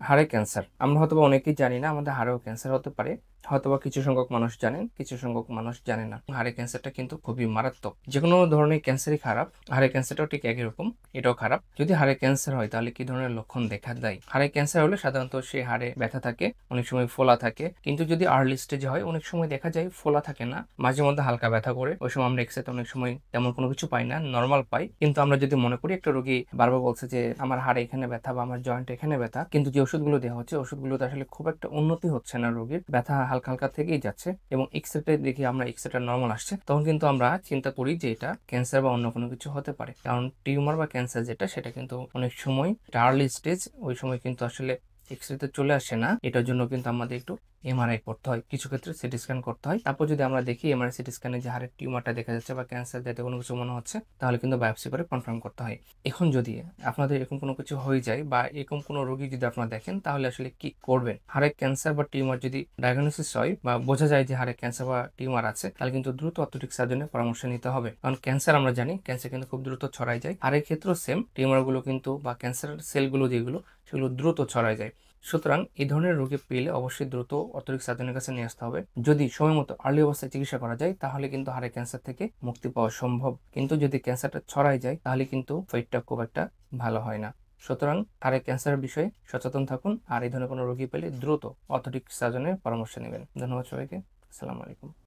হাড়ে ক্যান্সার আমরা হয়তোবা অনেকেই জানি না আমাদের হাড়েও ক্যান্সার হতে পারে। হয়তোবা কিছু সংখ্যক মানুষ জানেন, কিছু সংখ্যক মানুষ জানে না। হাড়ে ক্যান্সারটা কিন্তু খুবই মারাত্মক। যে কোনো ধরনের ক্যান্সারই খারাপ, হাড়ে ক্যান্সারটাও ঠিক একই রকম, এটাও খারাপ। যদি হাড়ে ক্যান্সার হয় তাহলে কি ধরনের লক্ষণ দেখা দেয়? হাড়ে ক্যান্সার হলে সাধারণত সেই হাড়ে ব্যথা থাকে, অনেক সময় ফোলা থাকে। কিন্তু যদি আর্লি স্টেজে হয় অনেক সময় দেখা যায় ফোলা থাকে না, মাঝে মধ্যে হালকা ব্যথা করে। ওই সময় আমরা এক্সরেতে অনেক সময় তেমন কোনো কিছু পাই না, নর্মাল পাই। কিন্তু আমরা যদি মনে করি একটা রোগী বারবার বলছে যে আমার হাড়ে এখানে ব্যথা বা আমার জয়েন্ট এখানে ব্যথা, কিন্তু যে ওষুধগুলো দেওয়া হচ্ছে ওষুধগুলোতে আসলে খুব একটা উন্নতি হচ্ছে না, রোগীর ব্যথা হালকা হালকা থেকেই যাচ্ছে এবং এক্সরেতে দেখি আমরা এক্সরেটা নর্মাল আসছে, তখন কিন্তু আমরা চিন্তা করি যে এটা ক্যান্সার বা অন্য কোনো কিছু হতে পারে। কারণ টিউমার বা ক্যান্সার যেটা, সেটা কিন্তু অনেক সময় আর্লি স্টেজ, ওই সময় কিন্তু আসলে এক্সরেতে চলে আসে না। এটার জন্য কিন্তু আমাদের একটু এমআরআই করতে হয়, কিছু ক্ষেত্রে সিটি স্ক্যান করতে হয়। তারপর যদি আমরা দেখি এমআরআই সিটি স্ক্যানে যে হাড়ের টিউমারটা দেখা যাচ্ছে বা ক্যান্সার জাতীয় কোনো কিছু মনে হচ্ছে, তাহলে কিন্তু বায়োপসি করে কনফার্ম করতে হয়। এখন যদি আপনাদের এরকম কোনো কিছু হয়ে যায় বা এরকম কোনো রোগী যদি আপনারা দেখেন, তাহলে আসলে কি করবেন? হাড়ে ক্যান্সার বা টিউমার যদি ডায়াগনোসিস হয় বা বোঝা যায় যে হাড়ে ক্যান্সার বা টিউমার আছে, তাহলে কিন্তু দ্রুত অর্থোপেডিক সার্জনের পরামর্শ নিতে হবে। কারণ ক্যান্সার আমরা জানি ক্যান্সার কিন্তু খুব দ্রুত ছড়ায় যায়। হাড়ের ক্ষেত্রেও সেম, টিউমারগুলো কিন্তু বা ক্যান্সার সেলগুলো যেগুলো, সেগুলো দ্রুত ছড়ায় যায়। সুতরাং এই ধরনের রোগী পেলে অবশ্যই দ্রুত অর্থোপেডিক সার্জনের কাছে নিয়ে আসতে হবে। যদি সময় মতো আর্লি অবস্থায় চিকিৎসা করা যায়, তাহলে কিন্তু হাড়ের ক্যান্সার থেকে মুক্তি পাওয়া সম্ভব। কিন্তু যদি ক্যান্সারটা ছড়ায় যায়, তাহলে কিন্তু ফেটটা খুব একটা ভালো হয় না। সুতরাং হাড়ের ক্যান্সারের বিষয়ে সচেতন থাকুন, আর এই ধরনের কোনো রোগী পেলে দ্রুত অর্থোপেডিক সার্জনের পরামর্শ নেবেন। ধন্যবাদ সবাইকে। আসসালামু আলাইকুম।